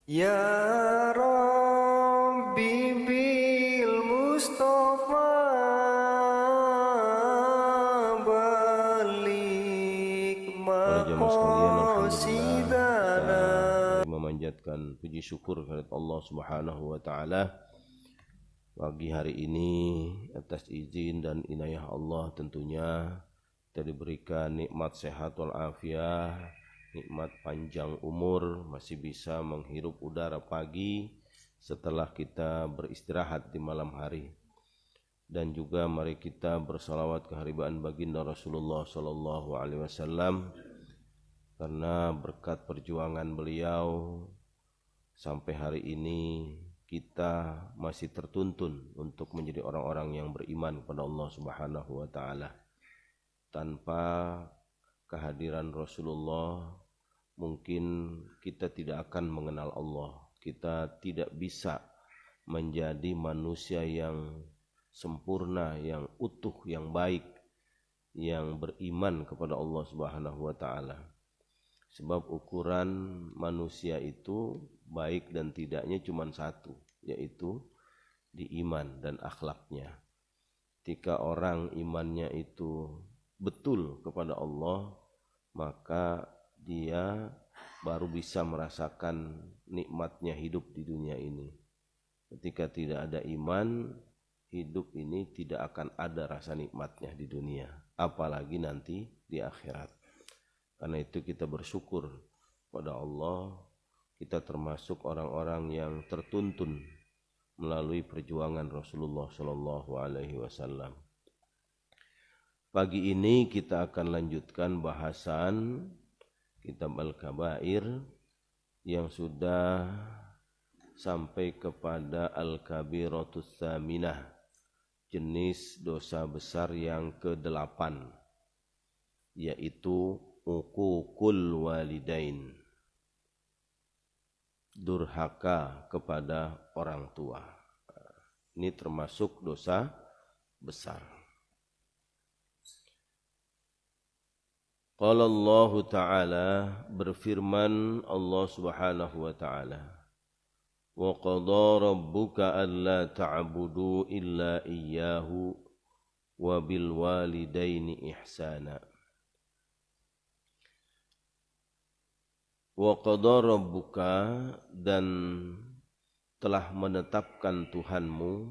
Ya Rabbi bil Mustafa balik Para jamaah sekalian, alhamdulillah maqasidana. kita memanjatkan puji syukur kepada Allah Subhanahu wa taala pagi hari ini atas izin dan inayah Allah tentunya kita diberikan nikmat sehat wal afiah, nikmat panjang umur, masih bisa menghirup udara pagi setelah kita beristirahat di malam hari. Dan juga mari kita bersalawat keharibaan baginda Rasulullah sallallahu alaihi wasallam, karena berkat perjuangan beliau sampai hari ini kita masih tertuntun untuk menjadi orang-orang yang beriman kepada Allah Subhanahu wa taala. Tanpa kehadiran Rasulullah mungkin kita tidak akan mengenal Allah. Kita tidak bisa menjadi manusia yang sempurna, yang utuh, yang baik, yang beriman kepada Allah Subhanahu wa taala. Sebab ukuran manusia itu baik dan tidaknya cuma satu, yaitu di iman dan akhlaknya. Ketika orang imannya itu betul kepada Allah, maka dia baru bisa merasakan nikmatnya hidup di dunia ini. Ketika tidak ada iman, hidup ini tidak akan ada rasa nikmatnya di dunia, apalagi nanti di akhirat. Karena itu kita bersyukur pada Allah, kita termasuk orang-orang yang tertuntun melalui perjuangan Rasulullah Shallallahu Alaihi Wasallam. Pagi ini kita akan lanjutkan bahasan Kitab Al-Kabair yang sudah sampai kepada Al-Kabiratus Tsaminah, jenis dosa besar yang ke-8, yaitu uququl walidain, durhaka kepada orang tua. Ini termasuk dosa besar. Qala Allah Ta'ala, berfirman Allah Subhanahu wa Ta'ala, wa qadha rabbuka alla ta'budu illa iyyahu wa bil walidaini ihsana. Wa qadha rabbuka, dan telah menetapkan Tuhanmu,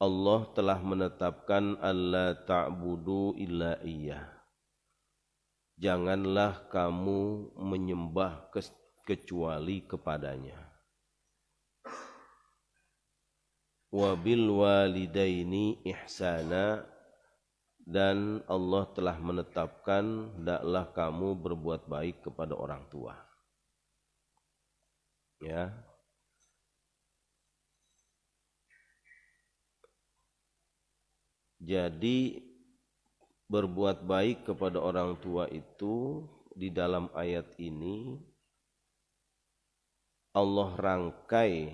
Allah telah menetapkan alla ta'budu illa iyyah, janganlah kamu menyembah kecuali kepadanya. Wa bil walidaini ihsana, dan Allah telah menetapkan hendaklah kamu berbuat baik kepada orang tua. Ya. Jadi berbuat baik kepada orang tua itu di dalam ayat ini Allah rangkai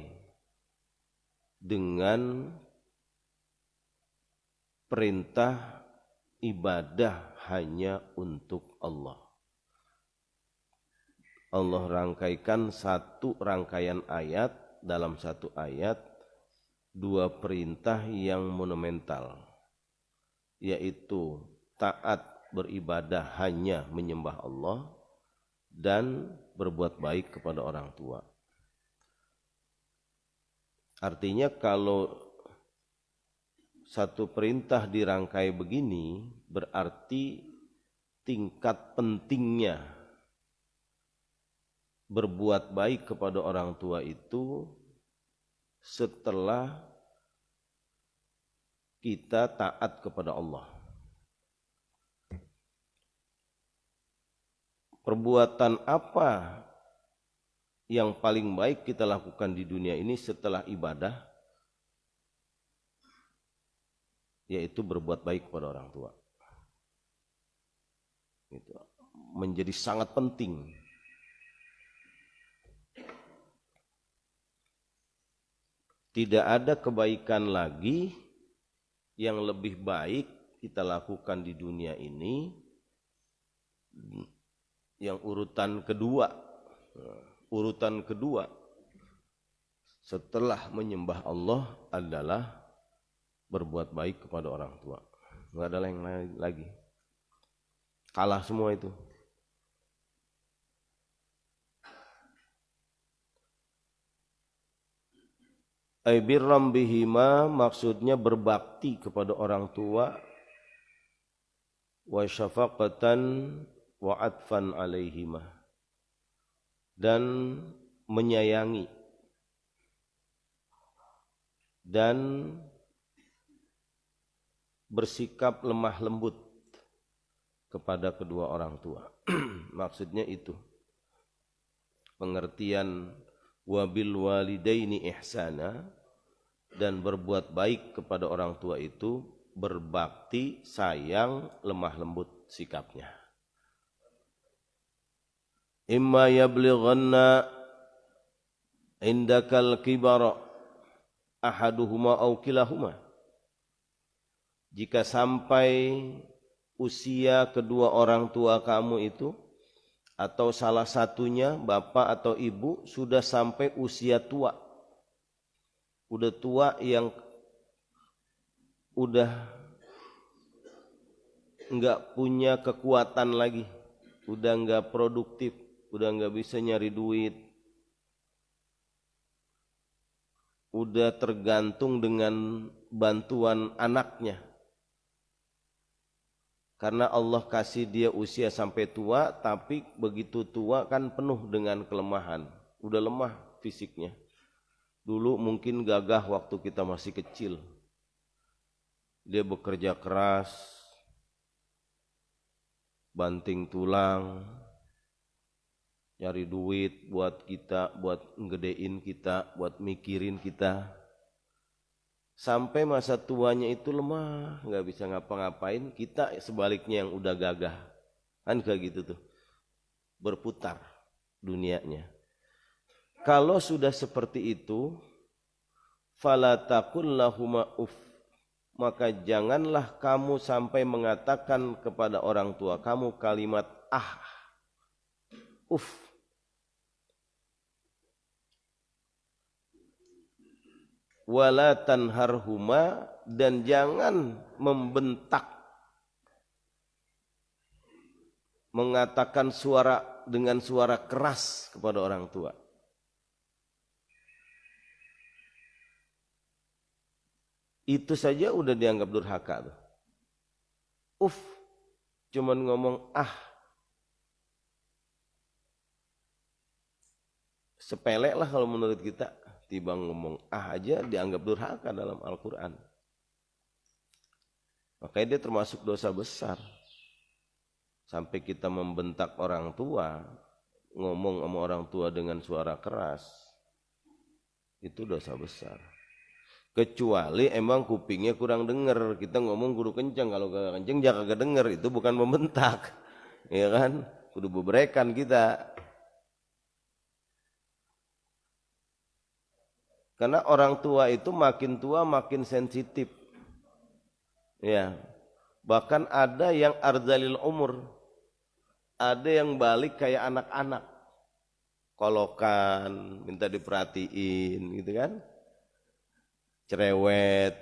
dengan perintah ibadah hanya untuk Allah. Allah rangkaikan satu rangkaian ayat, dalam satu ayat dua perintah yang monumental, yaitu taat beribadah hanya menyembah Allah dan berbuat baik kepada orang tua. Artinya kalau satu perintah dirangkai begini, berarti tingkat pentingnya berbuat baik kepada orang tua itu setelah kita taat kepada Allah. Perbuatan apa yang paling baik kita lakukan di dunia ini setelah ibadah? Yaitu berbuat baik kepada orang tua. Itu menjadi sangat penting. Tidak ada kebaikan lagi yang lebih baik kita lakukan di dunia ini yang urutan kedua urutan kedua setelah menyembah Allah adalah berbuat baik kepada orang tua. Nggak ada yang lain lagi. Kalah semua itu. Ai birram bihima maksudnya berbakti kepada orang tua, wa syafaqatan wa atfan alaihima, dan menyayangi dan bersikap lemah lembut kepada kedua orang tua. Maksudnya itu pengertian wabil walidaini ihsana, dan berbuat baik kepada orang tua itu berbakti, sayang, lemah lembut sikapnya. Imma yablighanna indakal kibara ahaduhuma aw kilahuma, jika sampai usia kedua orang tua kamu itu atau salah satunya bapak atau ibu sudah sampai usia tua, udah tua yang udah enggak punya kekuatan lagi, udah enggak produktif, udah enggak bisa nyari duit, udah tergantung dengan bantuan anaknya. Karena Allah kasih dia usia sampai tua, tapi begitu tua kan penuh dengan kelemahan. Udah lemah fisiknya. Dulu mungkin gagah waktu kita masih kecil. Dia bekerja keras, banting tulang, nyari duit buat kita, buat ngedein kita, buat mikirin kita. Sampai masa tuanya itu lemah, nggak bisa ngapa-ngapain. Kita sebaliknya yang udah gagah, kan kayak gitu tuh, berputar dunianya. Kalau sudah seperti itu, fala taqul lahuma uff, maka janganlah kamu sampai mengatakan kepada orang tua kamu kalimat uff. Wala tanharhuma, dan jangan membentak, mengatakan dengan suara keras kepada orang tua. Itu saja udah dianggap durhaka tuh. Cuman ngomong sepele lah kalau menurut kita. Tiba ngomong aja dianggap durhaka dalam Al-Quran. Makanya dia termasuk dosa besar. Sampai kita membentak orang tua, ngomong sama orang tua dengan suara keras, itu dosa besar. Kecuali emang kupingnya kurang denger, kita ngomong kudu kencang, kalau gak kencang jangan kagak denger, itu bukan membentak, ya kan? Kudu bebrekan kita. Karena orang tua itu makin tua makin sensitif. Ya. Bahkan ada yang ardalil umur. Ada yang balik kayak anak-anak. Kolokan, minta diperhatiin gitu kan. Cerewet.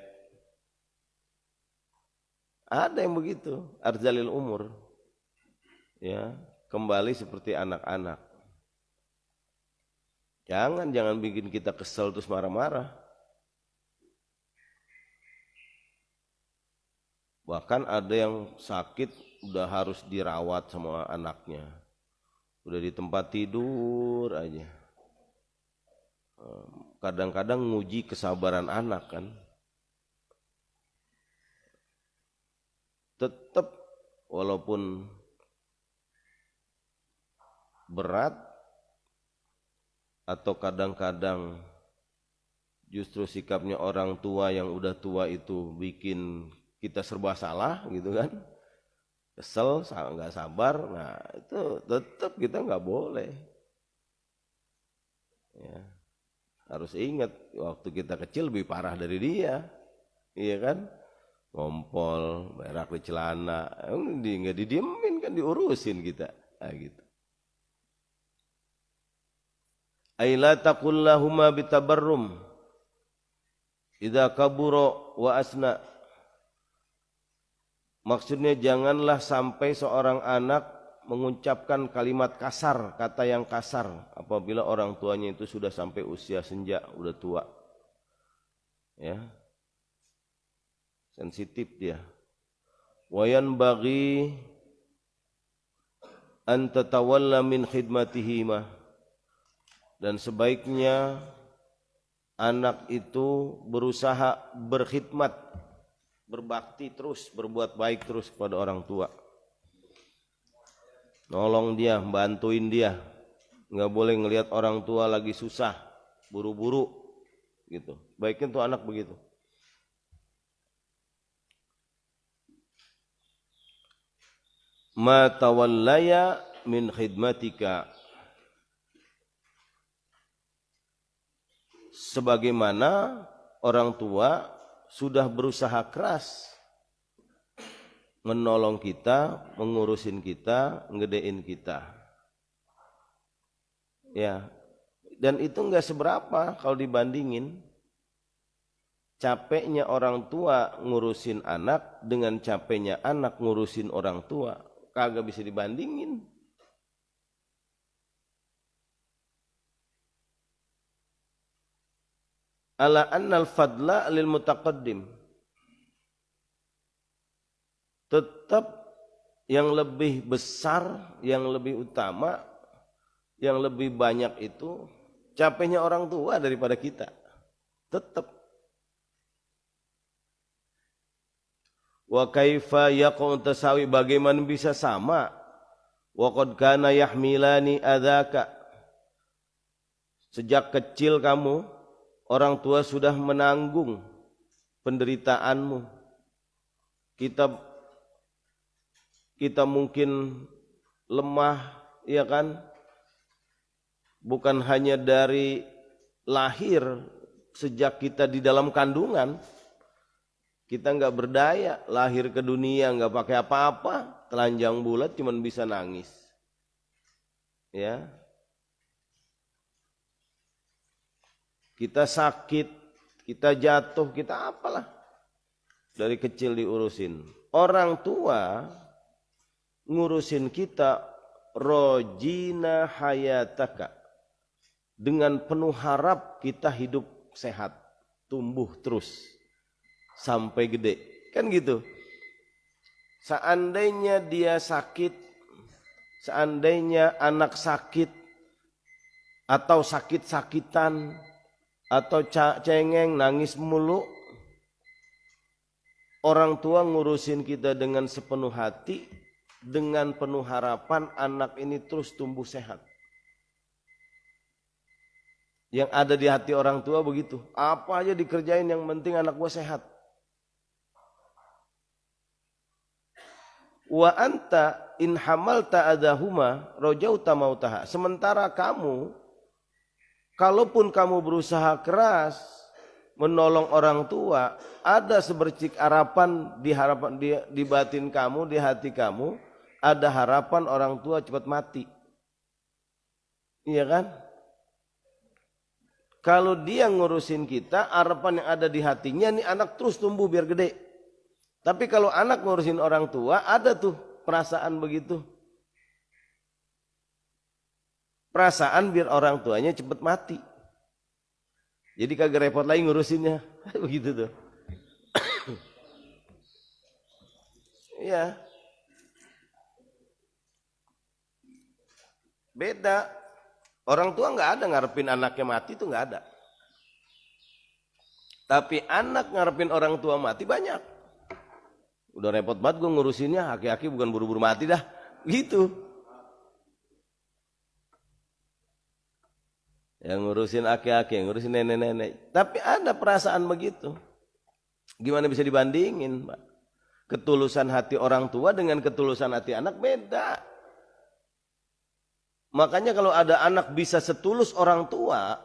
Ada yang begitu, ardalil umur. Ya, kembali seperti anak-anak. Jangan bikin kita kesel terus marah-marah. Bahkan ada yang sakit udah harus dirawat sama anaknya. Udah di tempat tidur aja. Kadang-kadang nguji kesabaran anak kan. Tetap walaupun berat, atau kadang-kadang justru sikapnya orang tua yang udah tua itu bikin kita serba salah gitu kan, kesel, nggak sabar. Nah itu tetap kita nggak boleh. Ya, harus ingat waktu kita kecil lebih parah dari dia, iya kan? Ngompol, berak di celana, nggak didiemin kan, diurusin kita, gitu. ay la taqul lahuma bitabarrum idza kabura wa asna. Maksudnya janganlah sampai seorang anak mengucapkan kalimat kasar, kata yang kasar apabila orang tuanya itu sudah sampai usia senja, udah tua. Ya. Sensitif dia. Wa yanbaghi an tatawalla min khidmatihima, dan sebaiknya anak itu berusaha berkhidmat, berbakti terus, berbuat baik terus kepada orang tua. Nolong dia, bantuin dia. Enggak boleh ngelihat orang tua lagi susah, buru-buru gitu. Baiknya tuh anak begitu. Ma tawallaya min khidmatika, sebagaimana orang tua sudah berusaha keras menolong kita, mengurusin kita, ngedein kita. Ya. Dan itu enggak seberapa kalau dibandingin capeknya orang tua ngurusin anak dengan capeknya anak ngurusin orang tua. Kagak bisa dibandingin. Ala annal fadla lil mutaqaddim. Tetap yang lebih besar, yang lebih utama, yang lebih banyak itu capeknya orang tua daripada kita. Tetap. Wa kaifa yaqum tasawi, bagaimana bisa sama? Wa qad kana yahmilani adzaka, sejak kecil kamu orang tua sudah menanggung penderitaanmu. Kita mungkin lemah, ya kan? Bukan hanya dari lahir, sejak kita di dalam kandungan. Kita enggak berdaya, lahir ke dunia enggak pakai apa-apa, telanjang bulat cuman bisa nangis. Ya. Kita sakit, kita jatuh, kita apalah. Dari kecil diurusin. Orang tua ngurusin kita rojina hayataka, dengan penuh harap kita hidup sehat, tumbuh terus sampai gede, kan gitu. Seandainya dia sakit, seandainya anak sakit atau sakit-sakitan atau cengeng nangis mulu, orang tua ngurusin kita dengan sepenuh hati, dengan penuh harapan anak ini terus tumbuh sehat. Yang ada di hati orang tua begitu, apa aja dikerjain yang penting anak gua sehat. Wa anta in hamalta adahuma rajauta mautaha. Sementara kamu, kalaupun kamu berusaha keras menolong orang tua, ada sebercik harapan di batin kamu, di hati kamu, ada harapan orang tua cepat mati. Iya kan? Kalau dia ngurusin kita, harapan yang ada di hatinya nih anak terus tumbuh biar gede. Tapi kalau anak ngurusin orang tua, ada tuh perasaan begitu. Perasaan biar orang tuanya cepat mati. Jadi kagak repot lagi ngurusinnya. Begitu tuh. Iya. Beda. Orang tua nggak ada ngarepin anaknya mati, itu nggak ada. Tapi anak ngarepin orang tua mati banyak. Udah repot banget gue ngurusinnya, aki-aki bukan buru-buru mati dah. Gitu. Yang ngurusin aki-aki, yang ngurusin nenek-nenek. Tapi ada perasaan begitu. Gimana bisa dibandingin, Pak? Ketulusan hati orang tua dengan ketulusan hati anak beda. Makanya kalau ada anak bisa setulus orang tua,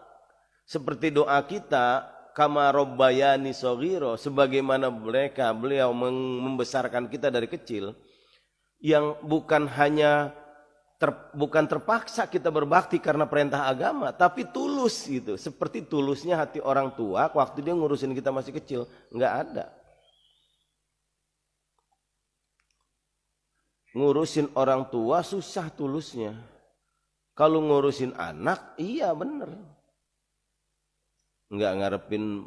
seperti doa kita, kama robbayani shaghira, sebagaimana beliau membesarkan kita dari kecil, yang bukan hanya bukan terpaksa kita berbakti karena perintah agama, tapi tulus gitu. Seperti tulusnya hati orang tua waktu dia ngurusin kita masih kecil, nggak ada. Ngurusin orang tua susah tulusnya. Kalau ngurusin anak, iya bener. Nggak ngarepin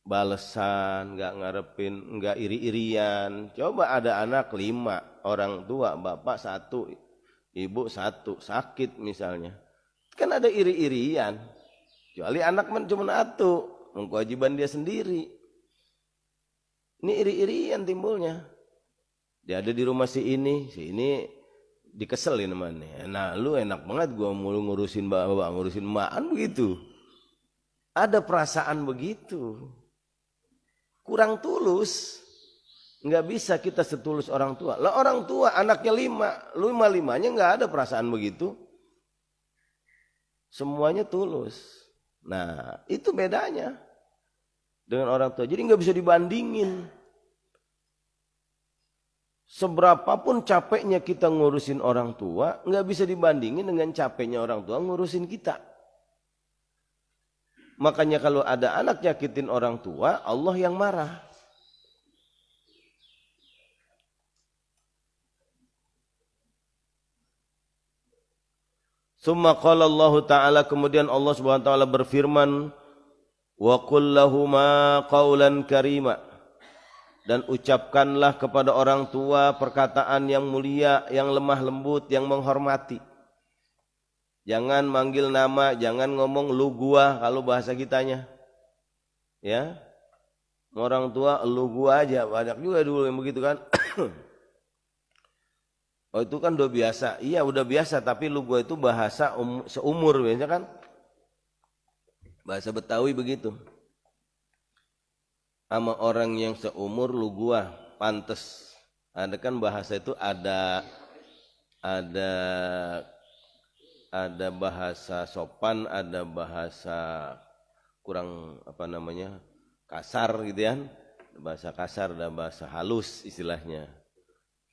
balesan, nggak iri-irian. Coba ada anak 5, orang tua, bapak 1, ibu 1, sakit misalnya. Kan ada iri-irian. Kecuali anak cuma 1, kewajiban dia sendiri. Ini iri-irian timbulnya. Dia ada di rumah si ini dikeselin namanya. Nah lu enak banget gua mulu ngurusin bapak, ngurusin emak, begitu. Ada perasaan begitu. Kurang tulus. Nggak bisa kita setulus orang tua. Lah orang tua anaknya 5, lu 5-5-nya nggak ada perasaan begitu. Semuanya tulus. Nah itu bedanya dengan orang tua. Jadi nggak bisa dibandingin. Seberapapun capeknya kita ngurusin orang tua, nggak bisa dibandingin dengan capeknya orang tua ngurusin kita. Makanya kalau ada anak nyakitin orang tua, Allah yang marah. Summa qala Allah Ta'ala, kemudian Allah Subhanahu wa taala berfirman, wa qul lahuma qawlan karima. Dan ucapkanlah kepada orang tua perkataan yang mulia, yang lemah lembut, yang menghormati. Jangan manggil nama, jangan ngomong lu gua kalau bahasa kitanya. Ya. Orang tua lu gua aja, banyak juga dulu yang begitu kan. Oh itu kan udah biasa. Iya udah biasa, tapi lu gua itu bahasa seumur biasanya kan. Bahasa Betawi begitu. Sama orang yang seumur lu gua pantes. Ada kan bahasa itu ada bahasa sopan, ada bahasa kurang kasar gitu kan. Bahasa kasar dan bahasa halus istilahnya.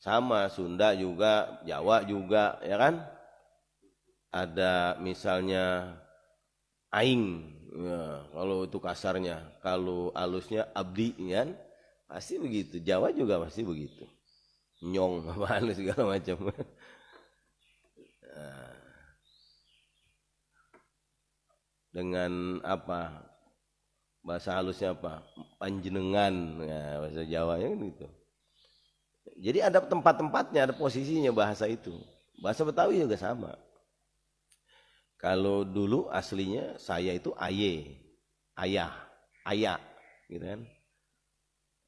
Sama Sunda juga, Jawa juga ya kan. Ada misalnya aing. Ya, kalau itu kasarnya, kalau halusnya abdi kan, pasti begitu. Jawa juga pasti begitu. Nyong apa segala macam. Nah, dengan apa? Bahasa halusnya apa? Panjenengan, nah, bahasa Jawanya kan gitu. Jadi ada tempat-tempatnya, ada posisinya bahasa itu. Bahasa Betawi juga sama. Kalau dulu aslinya saya itu ayah, gitu kan.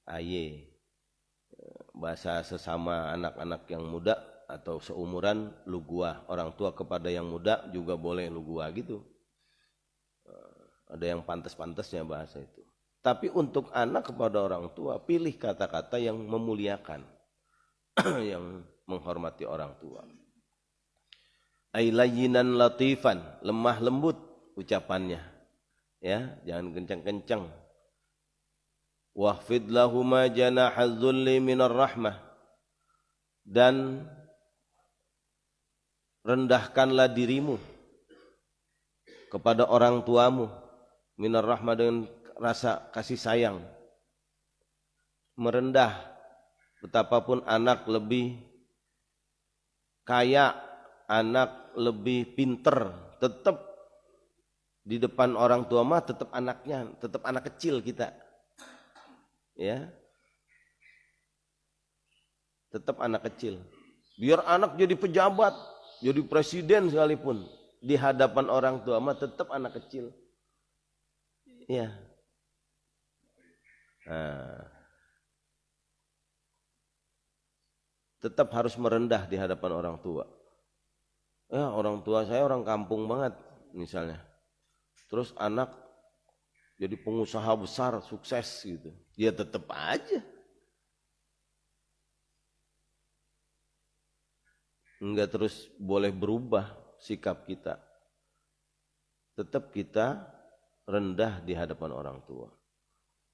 Aye. Bahasa sesama anak-anak yang muda atau seumuran lu gua. Orang tua kepada yang muda juga boleh lu gua gitu. Ada yang pantas-pantasnya bahasa itu. Tapi untuk anak kepada orang tua, pilih kata-kata yang memuliakan, yang menghormati orang tua. Ailayinan latifan, lemah lembut ucapannya. Ya, jangan kencang-kencang. Wahfid lahuma janahal dhulli minar rahmah. Dan rendahkanlah dirimu kepada orang tuamu minar rahmah, dengan rasa kasih sayang. Merendah, betapapun anak lebih kaya, anak lebih pinter, tetap di depan orang tua mah tetap anaknya, tetap anak kecil kita. Ya. Tetap anak kecil. Biar anak jadi pejabat, jadi presiden sekalipun, di hadapan orang tua mah tetap anak kecil. Ya. Nah. Tetap harus merendah di hadapan orang tua. Ya, orang tua saya orang kampung banget misalnya. Terus anak jadi pengusaha besar, sukses gitu. Ya tetap aja. Enggak terus boleh berubah sikap kita. Tetap kita rendah di hadapan orang tua.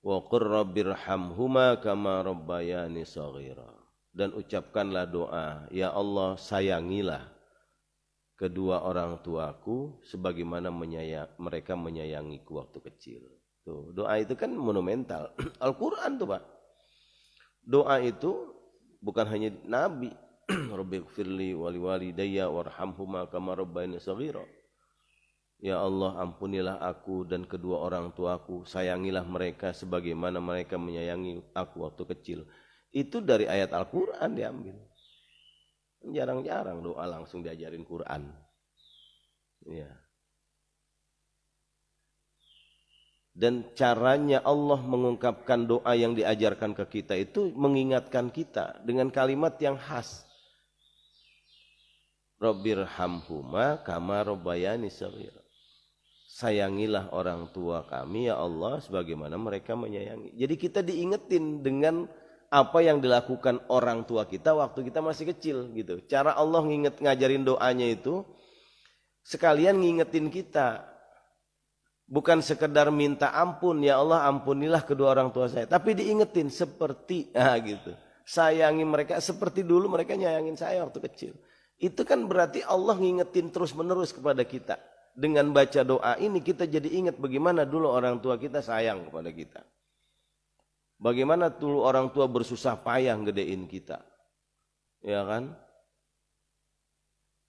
Wa qur rabbirhamhuma kama rabbayani shaghira. Dan ucapkanlah doa, ya Allah sayangilah kedua orang tuaku sebagaimana mereka menyayangiku waktu kecil. Tuh, doa itu kan monumental. Al-Quran tuh Pak. Doa itu bukan hanya Nabi. Rabbighfirli wali walidayya warhamhuma kama rabbayani shaghira. Ya Allah, ampunilah aku dan kedua orang tuaku, sayangilah mereka sebagaimana mereka menyayangi aku waktu kecil. Itu dari ayat Al-Quran diambil. Jarang-jarang doa langsung diajarin Quran. Ya. Dan caranya Allah mengungkapkan doa yang diajarkan ke kita itu mengingatkan kita dengan kalimat yang khas. Rabbirhamhuma kama rabbayani shaghira. Sayangilah orang tua kami ya Allah sebagaimana mereka menyayangi. Jadi kita diingetin dengan apa yang dilakukan orang tua kita waktu kita masih kecil gitu. Cara Allah ngajarin doanya itu sekalian ngingetin kita. Bukan sekedar minta ampun, ya Allah ampunilah kedua orang tua saya. Tapi diingetin seperti gitu. Sayangi mereka seperti dulu mereka nyayangin saya waktu kecil. Itu kan berarti Allah ngingetin terus menerus kepada kita. Dengan baca doa ini kita jadi ingat bagaimana dulu orang tua kita sayang kepada kita. Bagaimana dulu orang tua bersusah payah gedein kita. Ya kan?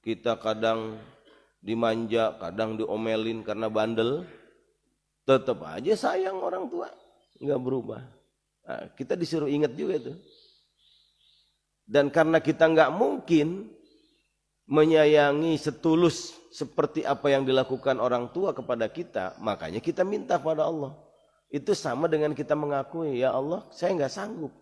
Kita kadang dimanja, kadang diomelin karena bandel. Tetap aja sayang orang tua. Enggak berubah. Nah, kita disuruh ingat juga itu. Dan karena kita enggak mungkin menyayangi setulus seperti apa yang dilakukan orang tua kepada kita, makanya kita minta pada Allah. Itu sama dengan kita mengakui, ya Allah saya enggak sanggup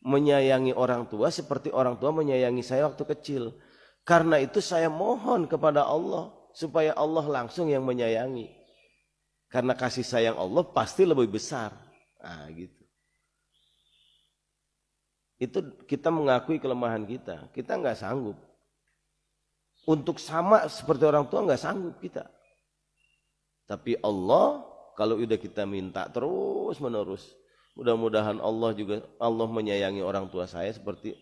menyayangi orang tua seperti orang tua menyayangi saya waktu kecil. Karena itu saya mohon kepada Allah supaya Allah langsung yang menyayangi. Karena kasih sayang Allah pasti lebih besar. Nah gitu. Itu kita mengakui kelemahan kita. Kita enggak sanggup. Untuk sama seperti orang tua enggak sanggup kita. Tapi Allah kalau udah kita minta terus menerus, mudah-mudahan Allah menyayangi orang tua saya seperti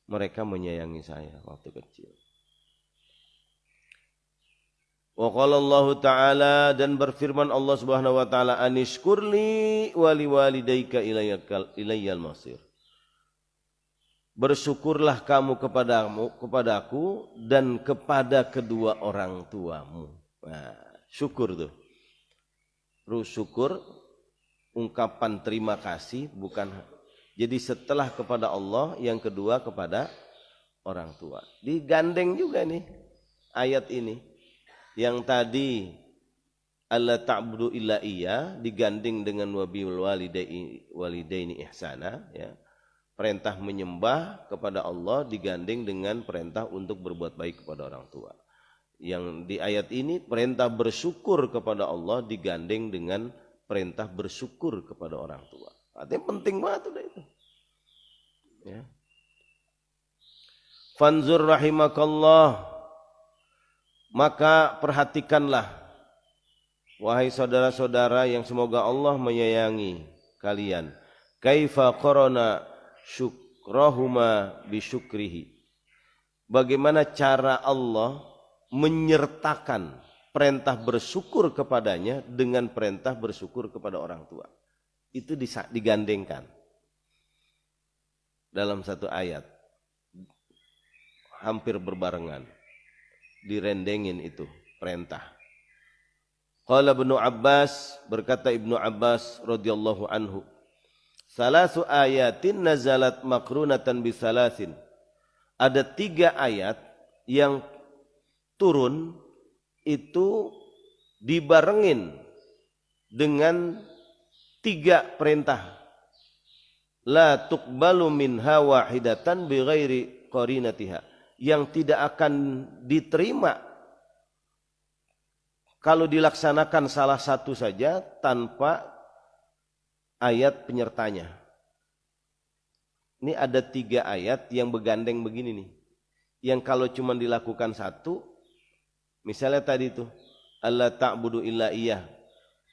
mereka menyayangi saya waktu kecil. Wa qala Allah Ta'ala, dan berfirman Allah Subhanahu wa taala, anishkurli wa liwalidayka ilayyal masir. Bersyukurlah kamu kepadaku dan kepada kedua orang tuamu. Nah, syukur tuh. Syukur, ungkapan terima kasih, bukan. Jadi setelah kepada Allah, yang kedua kepada orang tua. Digandeng juga nih ayat ini. Yang tadi alla ta'budu illa iya digandeng dengan wabil walidaini ihsana, ya. Perintah menyembah kepada Allah digandeng dengan perintah untuk berbuat baik kepada orang tua. Yang di ayat ini perintah bersyukur kepada Allah digandeng dengan perintah bersyukur kepada orang tua. Artinya penting banget udah itu. Ya. Fanzur rahimakallah, maka perhatikanlah wahai saudara-saudara yang semoga Allah menyayangi kalian. Kaifa qarana syukrahuma bisyukrihi. Bagaimana cara Allah menyertakan perintah bersyukur kepadanya dengan perintah bersyukur kepada orang tua. Itu digandengkan dalam satu ayat. Hampir berbarengan. Direndengin itu perintah. Qala Ibnu Abbas, berkata Ibnu Abbas radhiyallahu anhu, salasu ayatin nazalat makrunatan bisalasin. Ada 3 ayat yang turun itu dibarengin dengan 3 perintah. La tuqbalu minha wahidatan bighairi qarinatiha. Yang tidak akan diterima kalau dilaksanakan salah satu saja tanpa ayat penyertanya. Ini ada 3 ayat yang bergandeng begini nih. Yang kalau cuma dilakukan satu, misalnya tadi itu, alla ta'budu illa iya.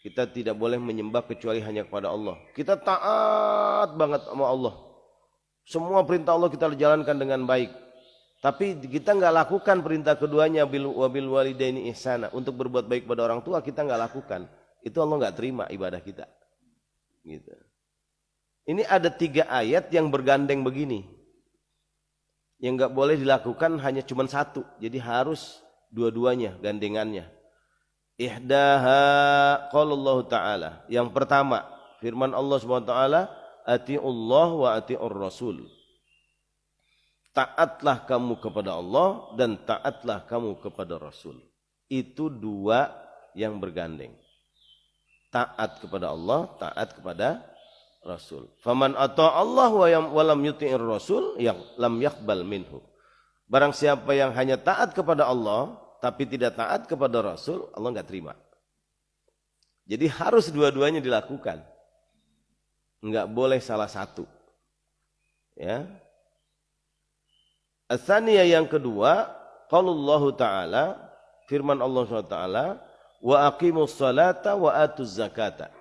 Kita tidak boleh menyembah kecuali hanya kepada Allah. Kita taat banget sama Allah. Semua perintah Allah kita jalankan dengan baik. Tapi kita nggak lakukan perintah keduanya, wabil walidaini ihsana, untuk berbuat baik pada orang tua kita nggak lakukan. Itu Allah nggak terima ibadah kita. Gitu. Ini ada 3 ayat yang bergandeng begini. Yang nggak boleh dilakukan hanya cuma satu. Jadi harus dua-duanya, gandengannya. Ihdaha qaulullah ta'ala. Yang pertama, firman Allah SWT, ati'ullah wa ati'ur rasul. Taatlah kamu kepada Allah dan taatlah kamu kepada Rasul. Itu 2 yang bergandeng. Taat kepada Allah, taat kepada Rasul. Faman ata'allah wa lam yuti'ir Rasul yang lam yaqbal minhu. Barang siapa yang hanya taat kepada Allah tapi tidak taat kepada Rasul, Allah enggak terima. Jadi harus dua-duanya dilakukan. Enggak boleh salah satu. Ya. As-saniyah yang kedua, qaulullahu ta'ala, firman Allah SWT, wa aqimus salata wa atuz zakata.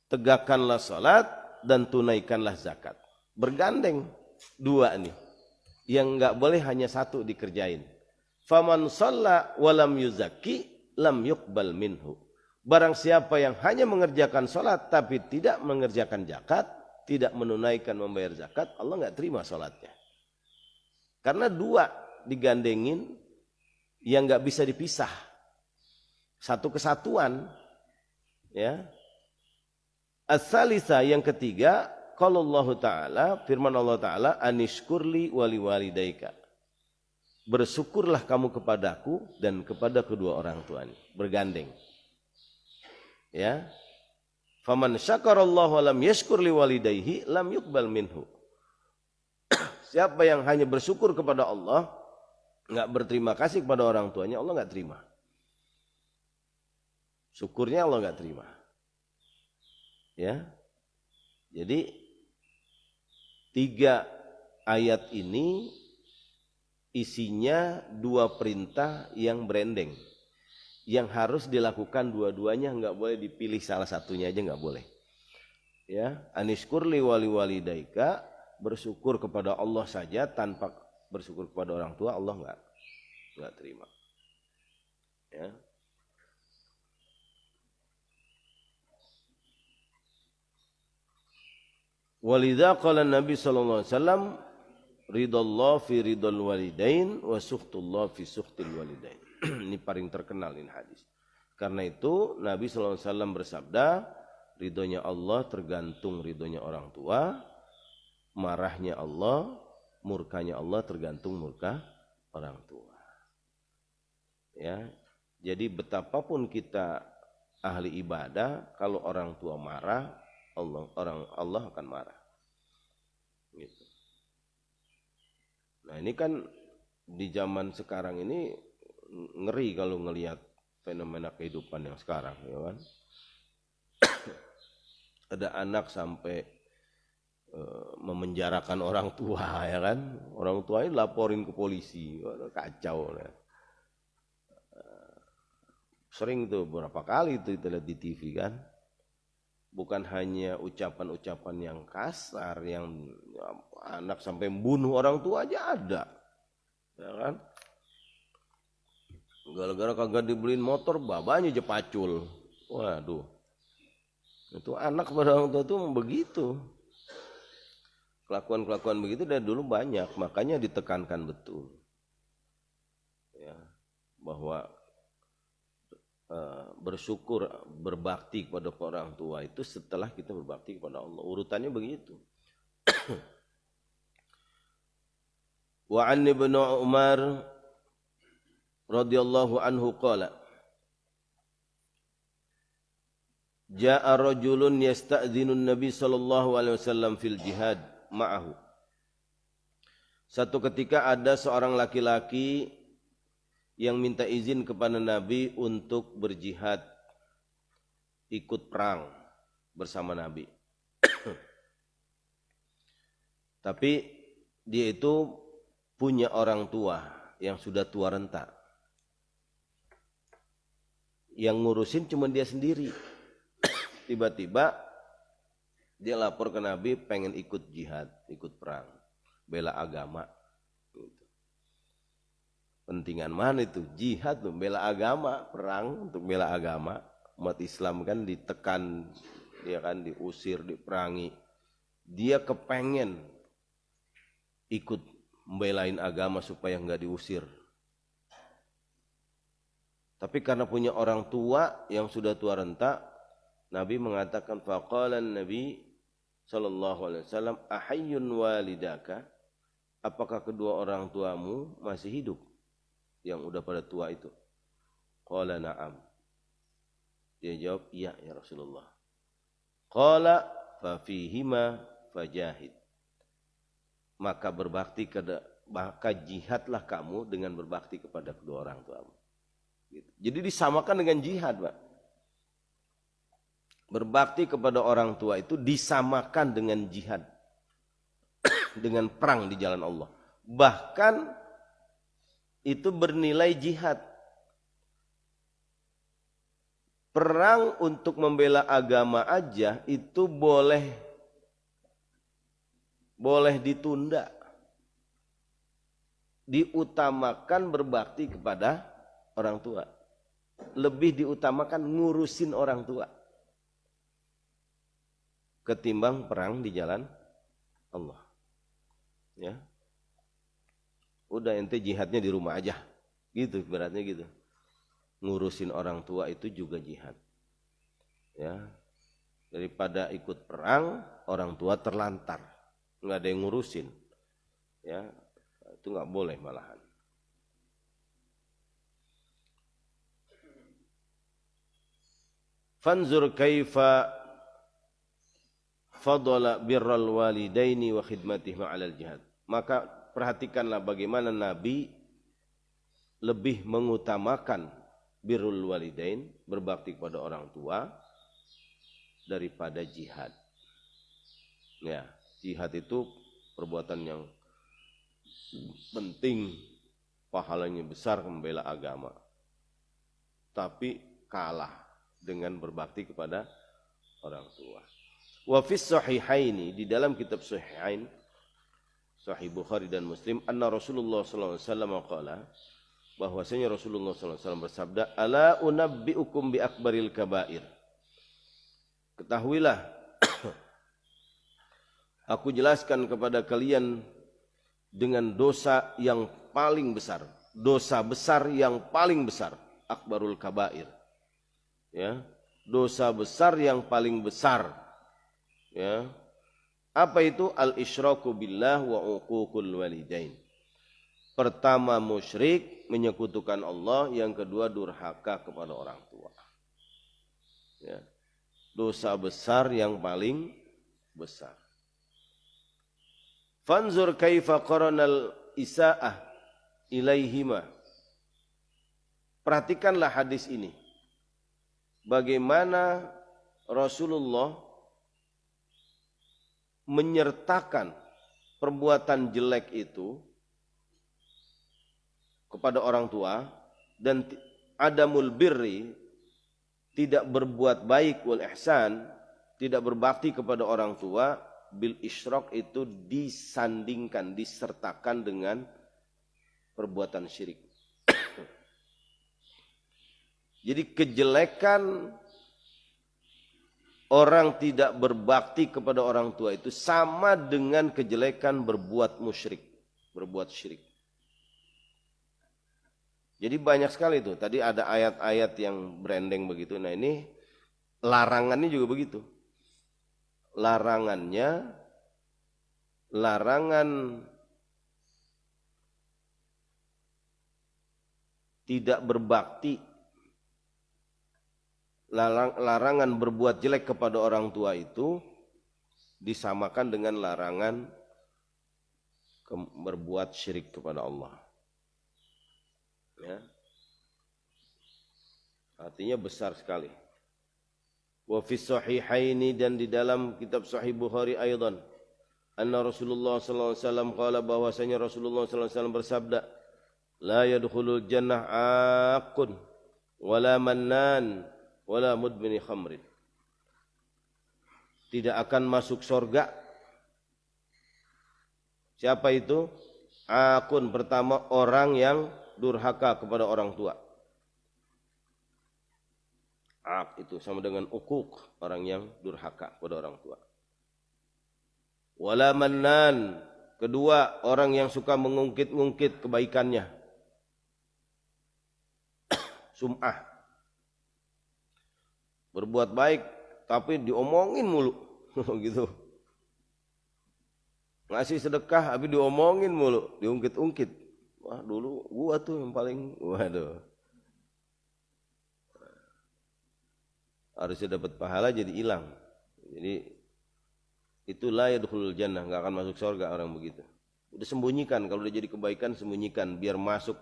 Tegakkanlah salat dan tunaikanlah zakat. Bergandeng 2 nih. Yang enggak boleh hanya satu dikerjain. Faman shalla wa lam yuzakki lam yuqbal minhu. Barang siapa yang hanya mengerjakan salat tapi tidak mengerjakan zakat, tidak menunaikan membayar zakat, Allah enggak terima salatnya. Karena 2 digandengin yang nggak bisa dipisah, satu kesatuan, ya. As-salisa yang ketiga, qaulullahu ta'ala, firman Allah Ta'ala, anishkurli wali walidaika. Bersyukurlah kamu kepadaku dan kepada kedua orang tuanya, bergandeng. Ya. Faman syakarallahu wa lam yashkur li walidayhi lam yuqbal minhu. Siapa yang hanya bersyukur kepada Allah, nggak berterima kasih kepada orang tuanya, Allah nggak terima. Syukurnya Allah nggak terima. Ya, jadi 3 ayat ini isinya 2 perintah yang berendeng, yang harus dilakukan dua-duanya, nggak boleh dipilih salah satunya aja, nggak boleh. Ya, anishkurli wali walidaika, bersyukur kepada Allah saja tanpa bersyukur kepada orang tua, Allah enggak terima. Ya. Walidza qala Nabi sallallahu alaihi wasallam, ridallah fi ridal walidain wa sukhtullah fi sukhtil walidain. Ini paling terkenal ini hadis. Karena itu Nabi sallallahu alaihi wasallam bersabda, ridhonya Allah tergantung ridhonya orang tua. Marahnya Allah, murkanya Allah tergantung murka orang tua. Ya, jadi betapapun kita ahli ibadah, kalau orang tua marah, Allah akan marah. Gitu. Nah ini kan di zaman sekarang ini ngeri kalau ngelihat fenomena kehidupan yang sekarang, ya kan? Ada anak sampai memenjarakan orang tua, ya kan? Orang tuanya laporin ke polisi, kacau. Ya. Sering tuh, berapa kali itu kita lihat di TV kan? Bukan hanya ucapan-ucapan yang kasar, yang anak sampai membunuh orang tua aja ada, ya kan? Gara-gara kagak dibeliin motor, babanya aja pacul. Waduh, itu anak pada orang tua tuh begitu. Kelakuan-kelakuan begitu dari dulu banyak, makanya ditekankan betul. Ya, bahwa bersyukur, berbakti kepada orang tua itu setelah kita berbakti kepada Allah. Urutannya begitu. Wa an Ibnu Umar radhiyallahu anhu qala, Ja'a rajulun yasta'dhinu an-nabi sallallahu alaihi wasallam fil jihad ma'ahu. Satu ketika ada seorang laki-laki yang minta izin kepada Nabi untuk berjihad, ikut perang bersama Nabi. Tapi dia itu punya orang tua yang sudah tua renta. Yang ngurusin cuma dia sendiri. Tiba-tiba dia lapor ke Nabi pengen ikut jihad, ikut perang, bela agama. Pentingan mana itu? Jihad tuh, bela agama, perang untuk bela agama. Umat Islam kan ditekan, dia kan diusir, diperangi. Dia kepengen ikut membelain agama supaya nggak diusir. Tapi karena punya orang tua yang sudah tua renta, Nabi mengatakan faqalan Nabi sallallahu alaihi wasallam ahayyun walidaka, apakah kedua orang tuamu masih hidup yang udah pada tua itu? Qala na'am. Dia jawab, iya ya Rasulullah. Qala fa fihima fajahid. Maka jihadlah kamu dengan berbakti kepada kedua orang tuamu. Gitu. Jadi disamakan dengan jihad, Pak. Berbakti kepada orang tua itu disamakan dengan jihad. Dengan perang di jalan Allah. Bahkan itu bernilai jihad. Perang untuk membela agama aja itu boleh ditunda. Diutamakan berbakti kepada orang tua. Lebih diutamakan ngurusin orang tua ketimbang perang di jalan Allah. Ya. Udah ente jihadnya di rumah aja. Gitu beratnya gitu. Ngurusin orang tua itu juga jihad. Ya. Daripada ikut perang, orang tua terlantar. Enggak ada yang ngurusin. Ya. Itu enggak boleh malahan. Fanzur kaifa fadala birral walidaini wa khidmatihim 'alal jihad. Maka perhatikanlah bagaimana Nabi lebih mengutamakan birrul walidain, berbakti kepada orang tua daripada jihad. Ya, jihad itu perbuatan yang penting, pahalanya besar membela agama. Tapi kalah dengan berbakti kepada orang tua. Wa fis sahihaini, di dalam kitab Sahihain, Sahih Bukhari dan Muslim, anna Rasulullah sallallahu alaihi wasallam qala, bahwasanya Rasulullah sallallahu alaihi wasallam bersabda, ala unabbiukum bi akbaril kabair. Ketahuilah aku jelaskan kepada kalian dengan dosa yang paling besar, dosa besar yang paling besar, akbarul kabair. Ya, dosa besar yang paling besar. Ya. Apa itu? Al-isyraku billah wa uququl walidain. Pertama musyrik, menyekutukan Allah, yang kedua durhaka kepada orang tua. Ya. Dosa besar yang paling besar. Fanzur kaifa qaranal isaah ilaihima. Perhatikanlah hadis ini. Bagaimana Rasulullah menyertakan perbuatan jelek itu kepada orang tua, dan adamul birri, tidak berbuat baik, wal ihsan, tidak berbakti kepada orang tua, bil isyrak, itu disandingkan, disertakan dengan perbuatan syirik. Jadi kejelekan orang tidak berbakti kepada orang tua itu sama dengan kejelekan berbuat musyrik, berbuat syirik. Jadi banyak sekali itu. Tadi ada ayat-ayat yang branding begitu. Nah ini larangannya juga begitu. Larangan tidak berbakti, larangan berbuat jelek kepada orang tua itu disamakan dengan larangan berbuat syirik kepada Allah. Ya. Artinya besar sekali. Wa fi sahihaini, dan di dalam kitab Sahih Bukhari aidan, anna Rasulullah sallallahu alaihi wasallam qala, bahwasanya Rasulullah sallallahu alaihi wasallam bersabda, la yadkhulul jannah aqun wala mannan wala mudmini khamrin. Tidak akan masuk surga. Siapa itu? Akun, pertama orang yang durhaka kepada orang tua. Ak itu sama dengan ukuk, orang yang durhaka kepada orang tua. Wala mannan, kedua orang yang suka mengungkit-ungkit kebaikannya. Sum'ah, berbuat baik tapi diomongin mulu gitu. Ngasih sedekah tapi diomongin mulu, diungkit-ungkit. Wah, dulu gua tuh yang paling, waduh. Harusnya dapat pahala jadi hilang. Jadi itulah yadkhulul jannah, enggak akan masuk surga orang begitu. Udah sembunyikan, kalau udah jadi kebaikan sembunyikan biar masuk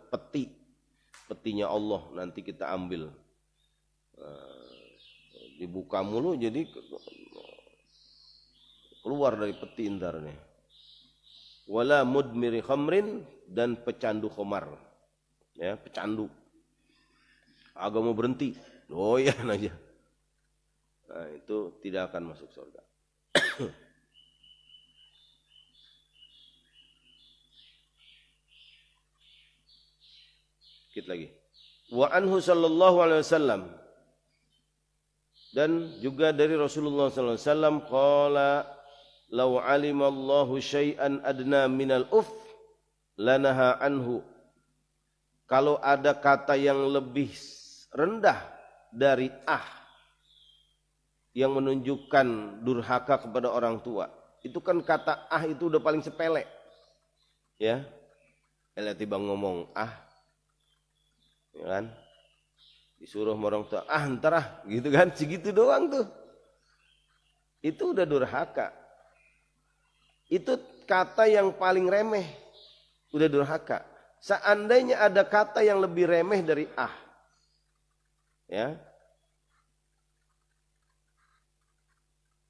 petinya Allah, nanti kita ambil. Dibuka mulu jadi keluar dari peti ntar nih. Wala mudmiri khamrin, dan pecandu khamar. Ya, pecandu. Agak mau berhenti, doyan aja. Nah, itu tidak akan masuk surga. Sedikit lagi. Wa anhu sallallahu alaihi wasallam, dan juga dari Rasulullah sallallahu alaihi wasallam, qala law alimallahu syai'an adna minal lanaha anhu. Kalau ada kata yang lebih rendah dari yang menunjukkan durhaka kepada orang tua, itu kan kata itu udah paling sepele. Ya. Tiba ngomong ya kan? Disuruh orang tua, entar gitu kan, segitu doang tuh. Itu udah durhaka. Itu kata yang paling remeh, udah durhaka. Seandainya ada kata yang lebih remeh dari ya,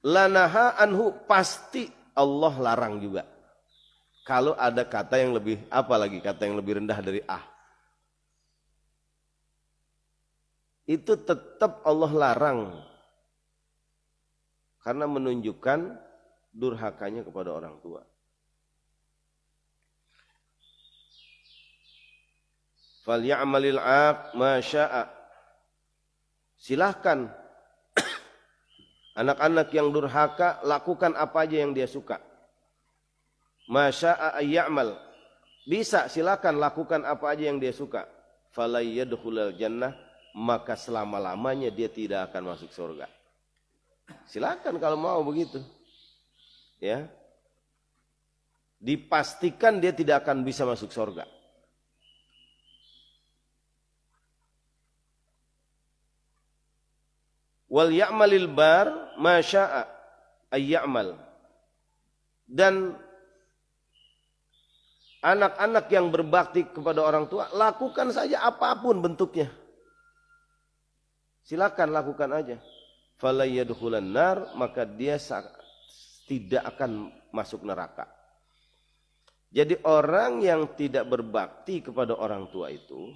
lanaha anhu, pasti Allah larang juga. Kalau ada kata yang lebih, apalagi kata yang lebih rendah dari itu tetap Allah larang, karena menunjukkan durhakanya kepada orang tua. Falya'malil 'aq ma syaa. Silahkan anak-anak yang durhaka lakukan apa aja yang dia suka. Ma syaa ayya'mal, bisa silakan lakukan apa aja yang dia suka. Fala yadkhulul jannah, maka selama-lamanya dia tidak akan masuk surga. Silakan kalau mau begitu. Ya. Dipastikan dia tidak akan bisa masuk surga. Wal ya'malil bar ma syaa ayya'mal. Dan anak-anak yang berbakti kepada orang tua, lakukan saja apapun bentuknya. Silakan lakukan aja. Fala yadkhulan nar, maka dia tidak akan masuk neraka. Jadi orang yang tidak berbakti kepada orang tua itu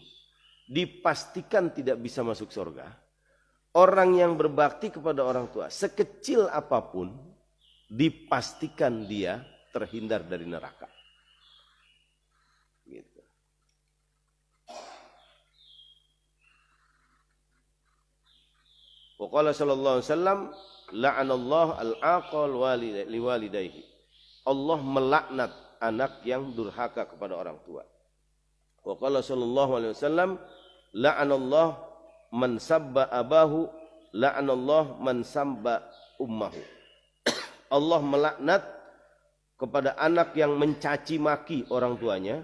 dipastikan tidak bisa masuk surga. Orang yang berbakti kepada orang tua sekecil apapun dipastikan dia terhindar dari neraka. Gitu. Wa qala sallallahu alaihi wasallam, la'anallahu al-aqal liwalidayhi. Allah melaknat anak yang durhaka kepada orang tua. Wa qala sallallahu alaihi wasallam, la'anallahu man sabba abahu, la'anallahu man sabba ummahu. Allah melaknat kepada anak yang mencaci maki orang tuanya,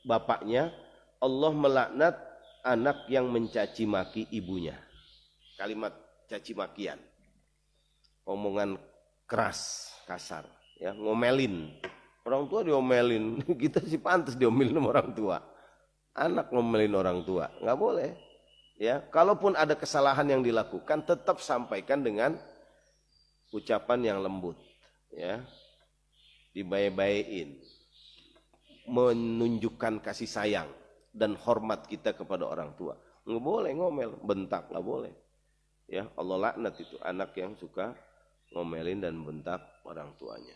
bapaknya. Allah melaknat anak yang mencaci maki ibunya. Kalimat caci makian, omongan keras, kasar, ya, ngomelin. Orang tua diomelin, kita sih pantas diomelin sama orang tua. Anak ngomelin orang tua, nggak boleh. Ya, kalaupun ada kesalahan yang dilakukan, tetap sampaikan dengan ucapan yang lembut, ya, dibaik-baikin, menunjukkan kasih sayang dan hormat kita kepada orang tua. Nggak boleh ngomel, bentak, nggak boleh. Ya, Allah laknat itu anak yang suka ngomelin dan bentak orang tuanya.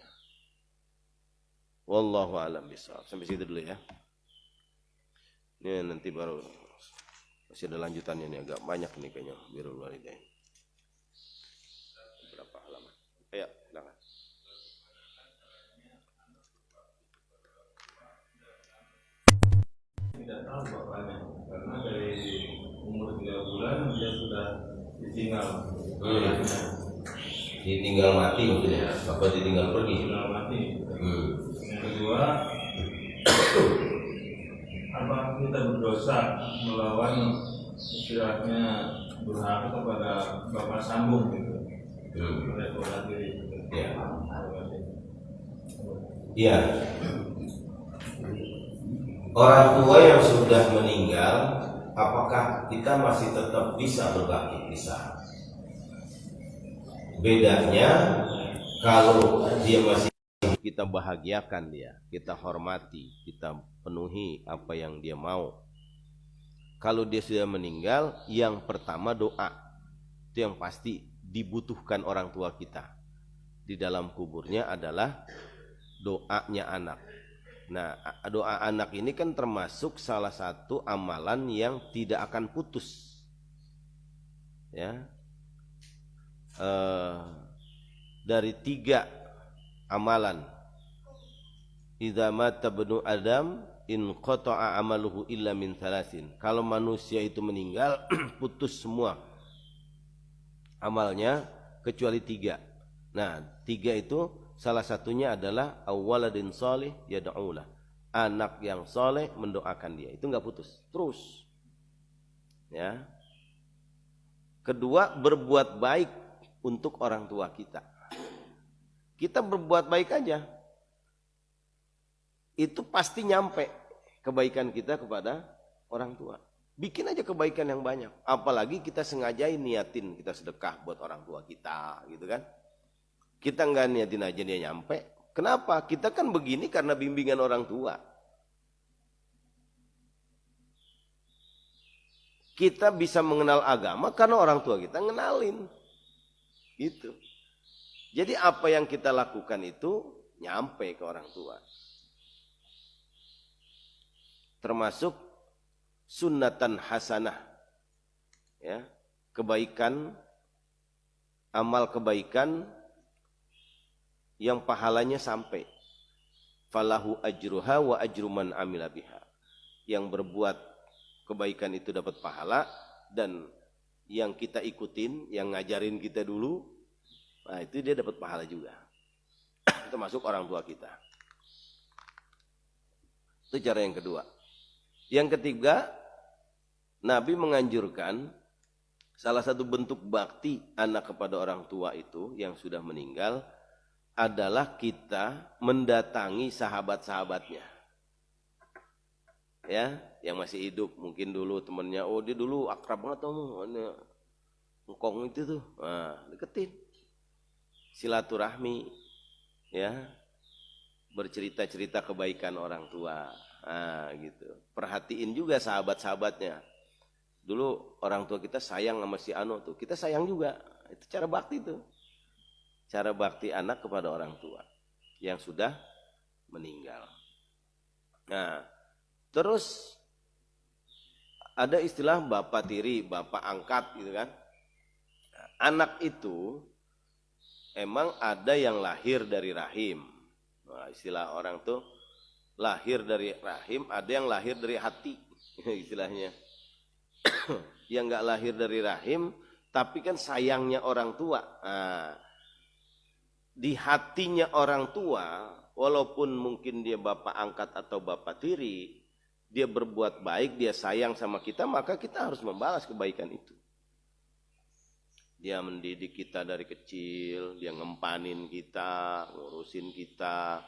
Wallahu a'lam bishawab. Sampai situ dulu ya. Ini nanti baru masih ada lanjutannya nih, agak banyak nih kayaknya birrul walidain. Berapa halaman? Ayo, silakan. Tidak tahu bapaknya karena dari umur 3 bulan dia sudah ditinggal. Ditinggal mati maksudnya? Apa ditinggal pergi? Ditinggal mati. Yang kedua, apa kita berdosa melawan istilahnya durhaka kepada bapak sambung gitu. Oleh Tuhan diri. Ya. Iya. Orang tua yang sudah meninggal, apakah kita masih tetap bisa berbakti? Bisa. Bedanya kalau dia masih, kita bahagiakan dia, kita hormati, kita penuhi apa yang dia mau. Kalau dia sudah meninggal, yang pertama doa. Itu yang pasti dibutuhkan orang tua kita. Di dalam kuburnya adalah doanya anak. Nah, doa anak ini kan termasuk salah satu amalan yang tidak akan putus. Ya. Dari 3 amalan. Idza mata ibnu Adam in qata'a amaluhu illa min 3. Kalau manusia itu meninggal putus semua amalnya kecuali 3. Nah, 3 itu salah satunya adalah awwaladin shalih yad'ulah. Anak yang soleh mendoakan dia. Itu enggak putus, terus. Ya. Kedua, berbuat baik untuk orang tua kita. Kita berbuat baik aja. Itu pasti nyampe kebaikan kita kepada orang tua. Bikin aja kebaikan yang banyak. Apalagi kita sengajain niatin kita sedekah buat orang tua kita, gitu kan. Kita nggak niatin aja dia nyampe. Kenapa? Kita kan begini karena bimbingan orang tua. Kita bisa mengenal agama karena orang tua kita ngenalin. Gitu. Jadi apa yang kita lakukan itu nyampe ke orang tua. Termasuk sunnatan hasanah. Ya, kebaikan, amal kebaikan yang pahalanya sampai. Falahu ajruha wa ajru man amila biha. Yang berbuat kebaikan itu dapat pahala, dan yang kita ikutin, yang ngajarin kita dulu, nah itu dia dapat pahala juga. Termasuk orang tua kita. Itu cara yang kedua. Yang ketiga, Nabi menganjurkan salah satu bentuk bakti anak kepada orang tua itu yang sudah meninggal adalah kita mendatangi sahabat-sahabatnya. Ya, yang masih hidup, mungkin dulu temennya, oh dia dulu akrab banget sama ngkong itu tuh. Nah, deketin. Silaturahmi, ya. Bercerita-cerita kebaikan orang tua. Nah, gitu. Perhatiin juga sahabat-sahabatnya. Dulu orang tua kita sayang sama si Ano tuh, kita sayang juga. Itu cara bakti tuh. Cara bakti anak kepada orang tua yang sudah meninggal. Nah, terus ada istilah bapak tiri, bapak angkat gitu kan. Nah, anak itu emang ada yang lahir dari rahim. Nah, istilah orang tuh lahir dari rahim, ada yang lahir dari hati istilahnya. Yang enggak lahir dari rahim tapi kan sayangnya orang tua. Nah, di hatinya orang tua, walaupun mungkin dia bapak angkat atau bapak tiri, dia berbuat baik, dia sayang sama kita, maka kita harus membalas kebaikan itu. Dia mendidik kita dari kecil, dia ngempanin kita, ngurusin kita.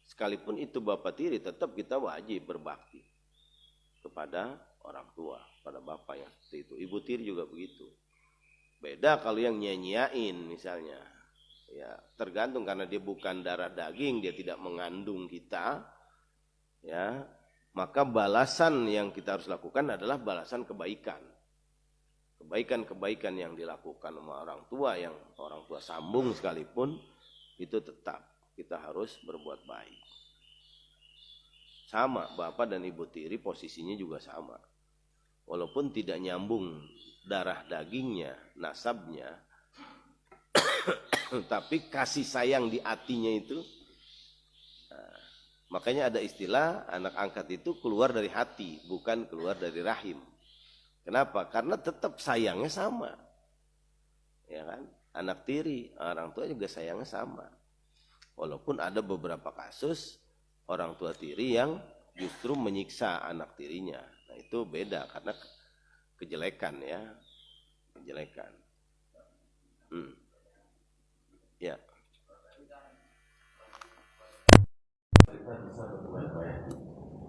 Sekalipun itu bapak tiri, tetap kita wajib berbakti kepada orang tua, pada bapak yang seperti itu. Ibu tiri juga begitu. Beda kalau yang nyanyiain misalnya. Ya, tergantung karena dia bukan darah daging, dia tidak mengandung kita. Ya, maka balasan yang kita harus lakukan adalah balasan kebaikan. Kebaikan-kebaikan yang dilakukan sama orang tua, yang orang tua sambung sekalipun, itu tetap kita harus berbuat baik. sama, bapak dan ibu tiri posisinya juga sama. Walaupun tidak nyambung darah dagingnya, nasabnya, tapi kasih sayang di hatinya itu. Nah, makanya ada istilah anak angkat itu keluar dari hati, bukan keluar dari rahim. Kenapa? Karena tetap sayangnya sama. Ya kan? Anak tiri, orang tua juga sayangnya sama. Walaupun ada beberapa kasus orang tua tiri yang justru menyiksa anak tirinya. Nah, itu beda karena kejelekan ya. Kejelekan. Ya. Kita bisa berbuat-buat.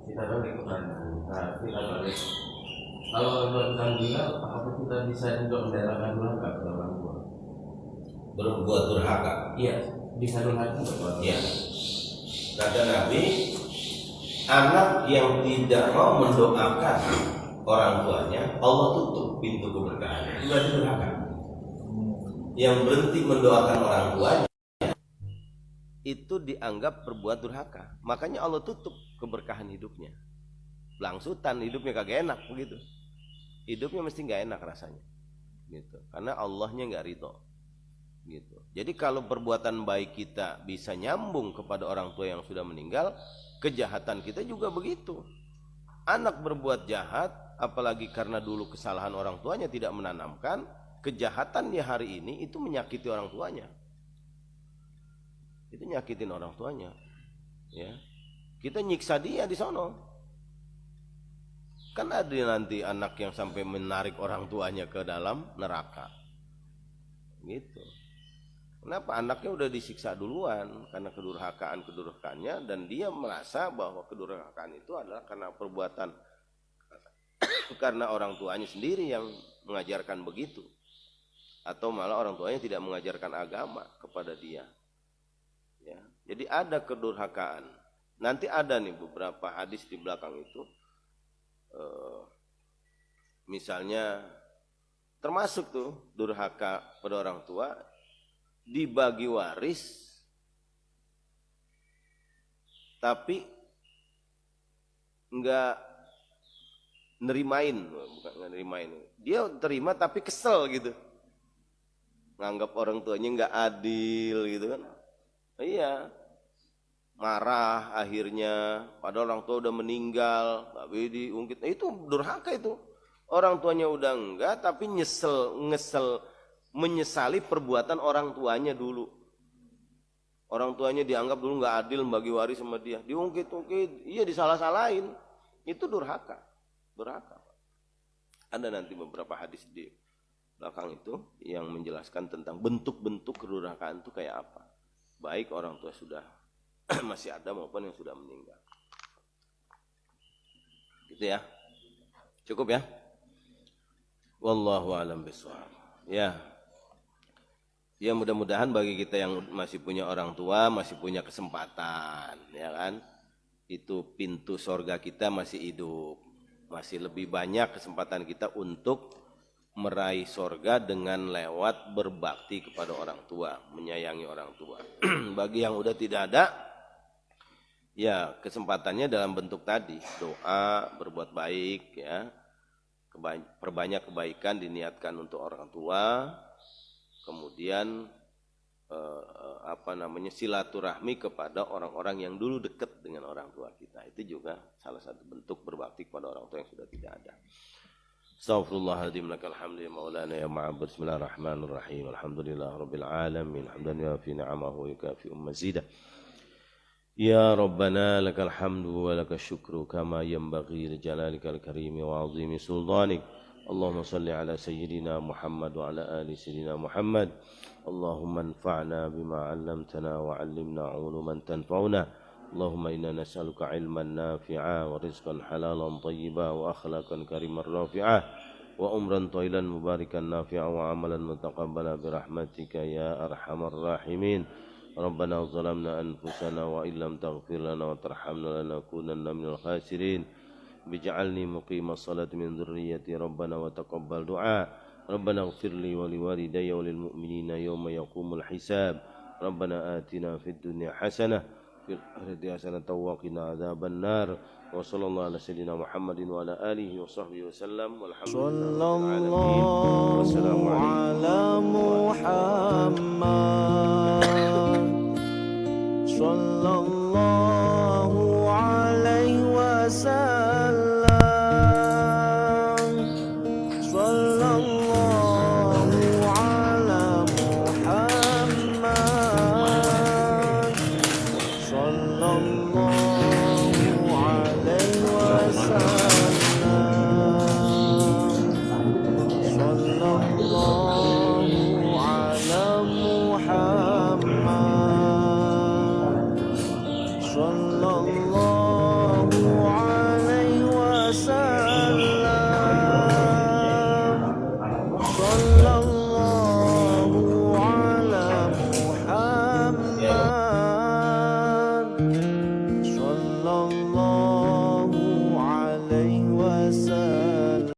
Kita balik ke Bandung. Nah, kita balik. Kalau berbuat gila, apa kita bisa juga mendaratkan durhaka ke orang tua? Berbuat durhaka. Iya, bisa durhaka berbuat. Ya. Kata Nabi, anak yang tidak mau mendoakan orang tuanya, Allah tutup pintu keberkahan. Itu berarti durhaka. Yang berhenti mendoakan orang tuanya itu dianggap berbuat durhaka. Makanya Allah tutup keberkahan hidupnya. Langsutan hidupnya kagak enak begitu. Hidupnya mesti nggak enak rasanya. Gitu. Karena Allahnya nggak ridho. Gitu. Jadi kalau perbuatan baik kita bisa nyambung kepada orang tua yang sudah meninggal, kejahatan kita juga begitu. Anak berbuat jahat, apalagi karena dulu kesalahan orang tuanya tidak menanamkan, kejahatannya hari ini itu menyakiti orang tuanya. Itu nyakitin orang tuanya. Ya. Kita nyiksa dia di sono. Kan ada nanti anak yang sampai menarik orang tuanya ke dalam neraka. Gitu. Kenapa? Anaknya udah disiksa duluan karena kedurhakaannya, dan dia merasa bahwa kedurhakaan itu adalah karena perbuatan karena orang tuanya sendiri yang mengajarkan begitu, atau malah orang tuanya tidak mengajarkan agama kepada dia. Ya, jadi ada kedurhakaan. Nanti ada nih beberapa hadis di belakang itu, misalnya termasuk tuh durhaka pada orang tua, dibagi waris tapi enggak nerimain, bukan enggak nerimain, dia terima tapi kesel gitu, nganggap orang tuanya enggak adil gitu kan. Iya, marah akhirnya, padahal orang tua udah meninggal tapi diungkit. Nah, itu durhaka itu. Orang tuanya udah enggak tapi menyesali perbuatan orang tuanya dulu. Orang tuanya dianggap dulu nggak adil membagi waris sama dia, diungkit-ungkit, iya disalah-salahin. Itu durhaka. Durhaka. Ada nanti beberapa hadis di belakang itu yang menjelaskan tentang bentuk-bentuk kedurhakaan itu kayak apa. Baik orang tua sudah masih ada maupun yang sudah meninggal. Gitu ya. Cukup ya? Wallahu a'lam bishawab. Ya. Ya mudah-mudahan bagi kita yang masih punya orang tua, masih punya kesempatan, ya kan? Itu pintu sorga kita masih hidup. Masih lebih banyak kesempatan kita untuk meraih sorga dengan lewat berbakti kepada orang tua, menyayangi orang tua. Bagi yang udah tidak ada, ya kesempatannya dalam bentuk tadi, doa, berbuat baik, ya, perbanyak kebaikan diniatkan untuk orang tua. Kemudian silaturahmi kepada orang-orang yang dulu dekat dengan orang tua kita. Itu juga salah satu bentuk berbakti kepada orang tua yang sudah tidak ada. Astaghfirullahaladzim, lakal hamdu ya maulana ya ma'abud. Bismillahirrahmanirrahim. Alhamdulillah rabbil alamin. Hamdan yafi ni'amahu yukafi mazidah. Ya Rabbana lakal hamdu wa lakal syukru kama yanbaghi li jalalikal karimi wa azimi sultanik. Allahumma salli ala sayyidina Muhammad wa ala ali sayyidina Muhammad. Allahumma anfa'na bima 'allamtana wa 'allimna 'uluman tanfa'una. Allahumma inna nas'aluka 'ilman nafi'a wa rizqan halalan thayyiban wa akhlaqan kariman rafi'ah wa umran tayyiban mubarakan nafi'a wa 'amalan mutaqabbala bi rahmatika ya arhamar rahimin. Rabbana zalamna anfusana wa illam taghfir lana wa tarhamna lanakunanna minal khasirin. Bij'alni muqimas salati min dzurriyyati Rabbana wa taqabbal du'a. Rabbana ighfir li wa liwalidayya wa lil mu'minina yawma yaqumul hisab. Rabbana atina fid dunya hasanah fil akhirati hasanatan wa qina adzabannar. Wa sallallahu ala sayyidina Muhammadin wa ala alihi wa sahbihi wasallam. Walhamdulillahi rabbil alamin. Wassalamu alaikum sallallahu alaihi wasallam. Sallallahu ala Muhammad. Sallallahu alaihi wasallam. Sallallahu